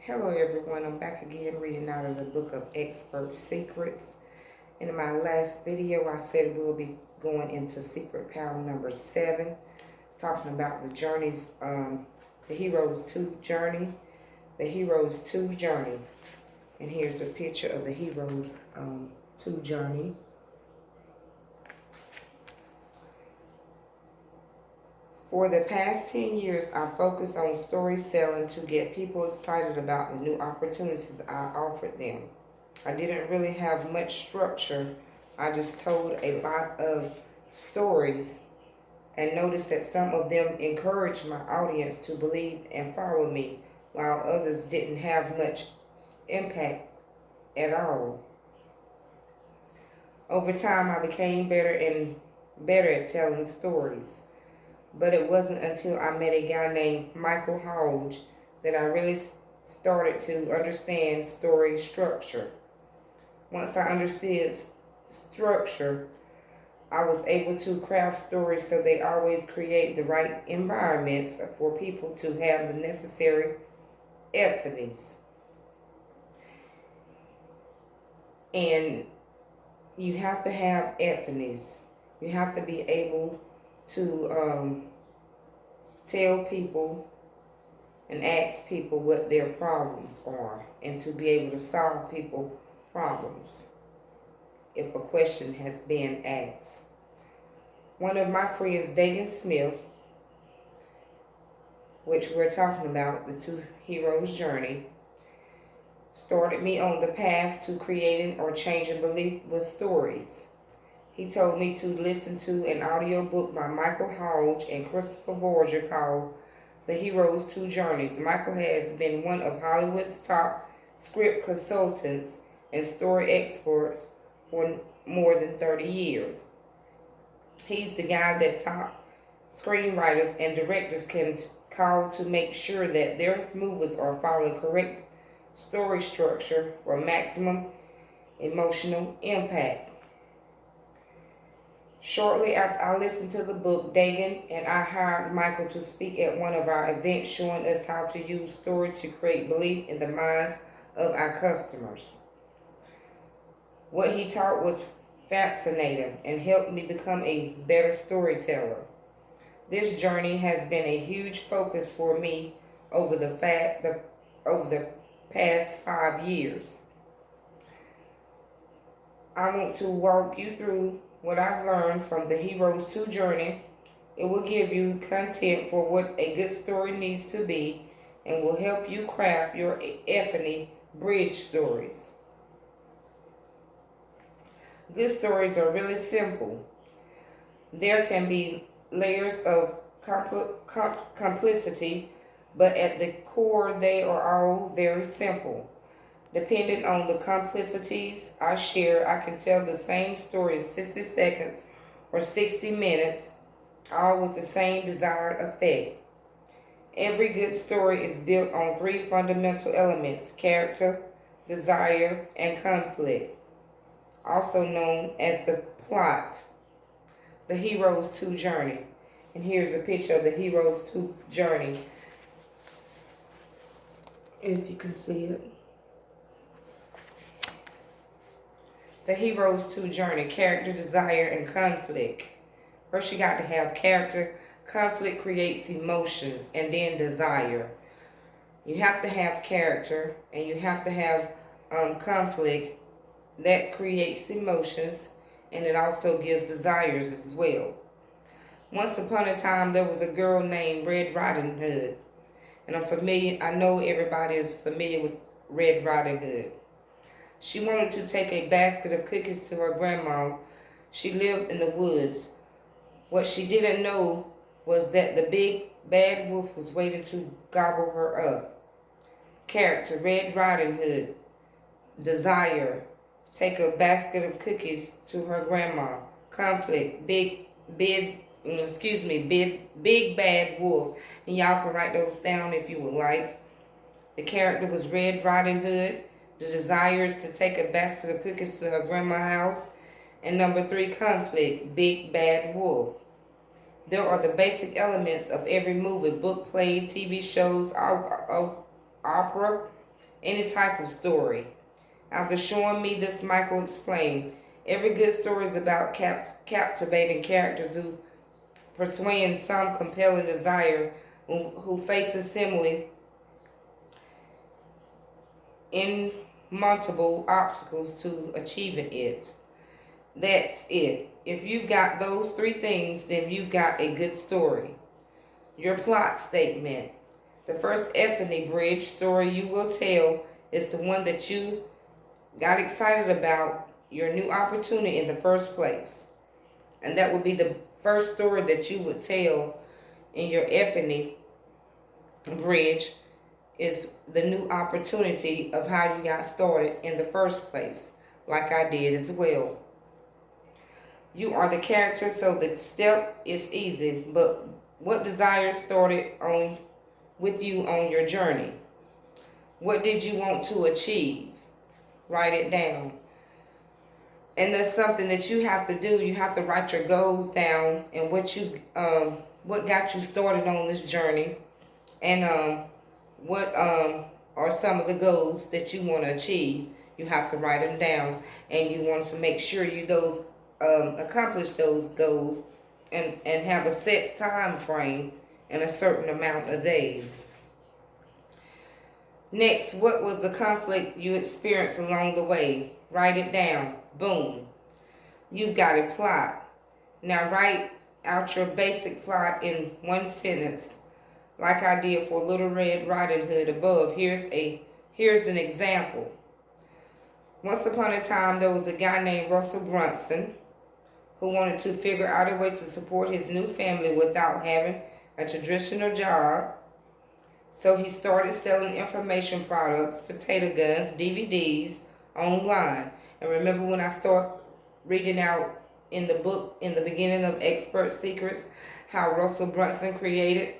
Hello everyone, I'm back again reading out of the book of Expert Secrets. In my last video I said we'll be going into secret power number 7, talking about the journeys, the Hero's 2 journey, the Hero's 2 journey. And here's a picture of the Hero's 2 journey. For the past 10 years, I focused on story selling to get people excited about the new opportunities I offered them. I didn't really have much structure. I just told a lot of stories and noticed that some of them encouraged my audience to believe and follow me, while others didn't have much impact at all. Over time, I became better and better at telling stories. But it wasn't until I met a guy named Michael Hodge that I really started to understand story structure. Once I understood structure, I was able to craft stories so they always create the right environments for people to have the necessary empathies. And you have to have empathies. You have to be able to tell people and ask people what their problems are, and to be able to solve people's problems if a question has been asked. One of my friends, Dagan Smith, which we're talking about, the 2 Heroes journey, started me on the path to creating or changing belief with stories. He told me to listen to an audiobook by Michael Hodge and Christopher Voyager called The Hero's 2 Journeys. Michael has been one of Hollywood's top script consultants and story experts for more than 30 years. He's the guy that top screenwriters and directors can call to make sure that their movies are following correct story structure for maximum emotional impact. Shortly after I listened to the book, Dagan and I hired Michael to speak at one of our events, showing us how to use story to create belief in the minds of our customers. What he taught was fascinating and helped me become a better storyteller. This journey has been a huge focus for me over the past 5 years. I want to walk you through what I've learned from the Hero's 2 journey. It will give you content for what a good story needs to be and will help you craft your epiphany bridge stories. Good stories are really simple. There can be layers of complicity, but at the core they are all very simple. Depending on the complicities I share, I can tell the same story in 60 seconds or 60 minutes, all with the same desired effect. Every good story is built on 3 fundamental elements: character, desire, and conflict, also known as the plot. The Hero's 2 journey. And here's a picture of the Hero's 2 journey, if you can see it. The Hero's 2 journey: character, desire, and conflict. First you got to have character. Conflict creates emotions, and then desire. You have to have character, and you have to have conflict. That creates emotions, and it also gives desires as well. Once upon a time, there was a girl named Red Riding Hood. And I know everybody is familiar with Red Riding Hood. She wanted to take a basket of cookies to her grandma. She lived in the woods. What she didn't know was that the big bad wolf was waiting to gobble her up. Character: Red Riding Hood. Desire: take a basket of cookies to her grandma. Conflict: big bad wolf. And y'all can write those down if you would like. The character was Red Riding Hood. The desire is to take a basket of cookies to her grandma's house. And number 3, conflict: big bad wolf. There are the basic elements of every movie, book, play, TV shows, opera, any type of story. After showing me this, Michael explained, every good story is about captivating characters who persuade some compelling desire, who faces similarly insurmountable obstacles to achieving it. That's it. If you've got those three things, then you've got a good story. Your plot statement. The first epiphany bridge story you will tell is the one that you got excited about your new opportunity in the first place. And that would be the first story that you would tell in your epiphany bridge, is the new opportunity of how you got started in the first place, like I did as well. You are the character, so the step is easy, but what desire started on with you on your journey? What did you want to achieve? Write it down. And that's something that you have to do. You have to write your goals down and what got you started on this journey, and what are some of the goals that you want to achieve. You have to write them down, and you want to make sure you those accomplish those goals, and have a set time frame and a certain amount of days. Next, what was the conflict you experienced along the way? Write it down. Boom. You've got a plot. Now write out your basic plot in one sentence, like I did for Little Red Riding Hood above. Here's an example. Once upon a time, there was a guy named Russell Brunson who wanted to figure out a way to support his new family without having a traditional job. So he started selling information products, potato guns, DVDs online. And remember when I started reading out in the book in the beginning of Expert Secrets how Russell Brunson created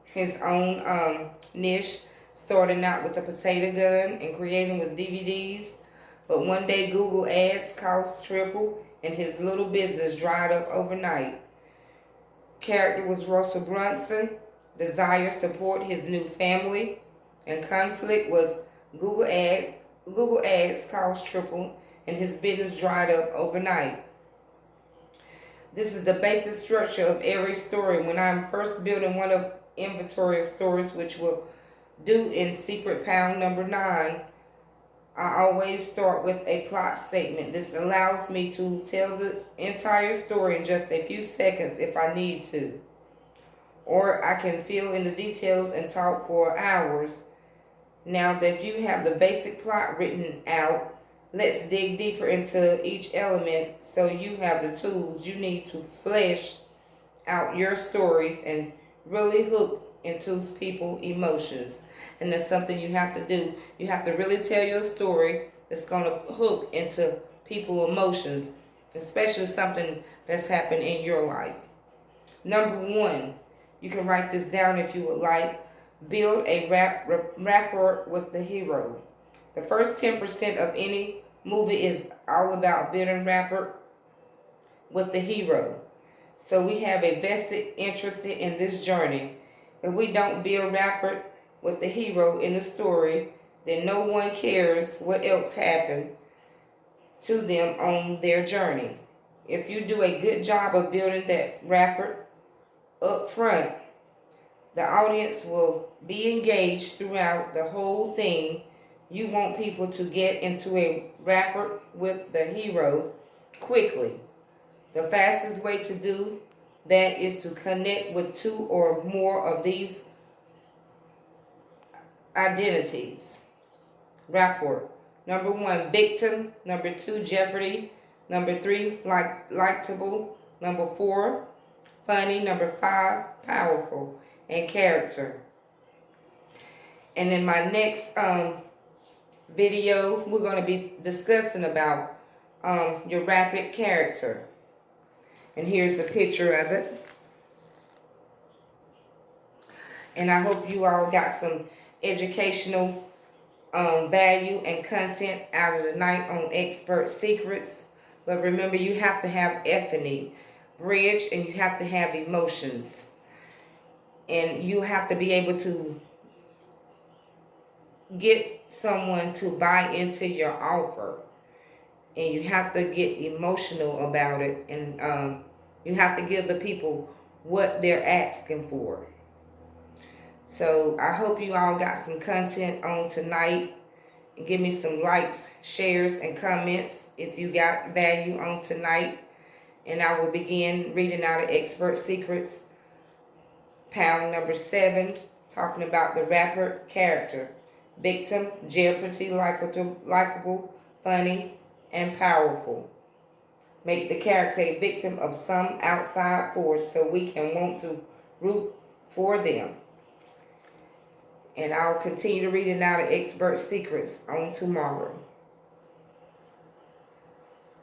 his own niche, starting out with a potato gun and creating with DVDs. But one day Google ads cost triple and his little business dried up overnight. Character was Russell Brunson. Desire support his new family, and conflict was Google ads cost triple and his business dried up overnight. This is the basic structure of every story. When I'm first building one of inventory of stories, which we'll do in Secret Pound number 9, I always start with a plot statement. This allows me to tell the entire story in just a few seconds if I need to. Or I can fill in the details and talk for hours. Now that you have the basic plot written out, let's dig deeper into each element so you have the tools you need to flesh out your stories and really hook into people's emotions. And that's something you have to do. You have to really tell your story that's going to hook into people's emotions, especially something that's happened in your life. Number 1, you can write this down if you would like. Build a rapport with the hero. The first 10% of any movie is all about building rapport with the hero. So we have a vested interest in this journey. If we don't build rapport with the hero in the story, then no one cares what else happened to them on their journey. If you do a good job of building that rapport up front, the audience will be engaged throughout the whole thing. You want people to get into a rapport with the hero quickly. The fastest way to do that is to connect with 2 or more of these identities. Rapport. Number 1, victim. Number 2, jeopardy. Number 3, likable. Number 4, funny. Number 5, powerful. And character. And in my next video, we're going to be discussing about your rapid character. And here's a picture of it. And I hope you all got some educational value and content out of the night on Expert Secrets. But remember, you have to have epiphany, bridge, and you have to have emotions. And you have to be able to get someone to buy into your offer, and you have to get emotional about it, and you have to give the people what they're asking for. So I hope you all got some content on tonight. And give me some likes, shares, and comments if you got value on tonight. And I will begin reading out of Expert Secrets, pound number 7, talking about the rapper character. Victim, jeopardy, likable, funny, and powerful. Make the character a victim of some outside force so we can want to root for them. And I'll continue to read it out of Expert Secrets on tomorrow.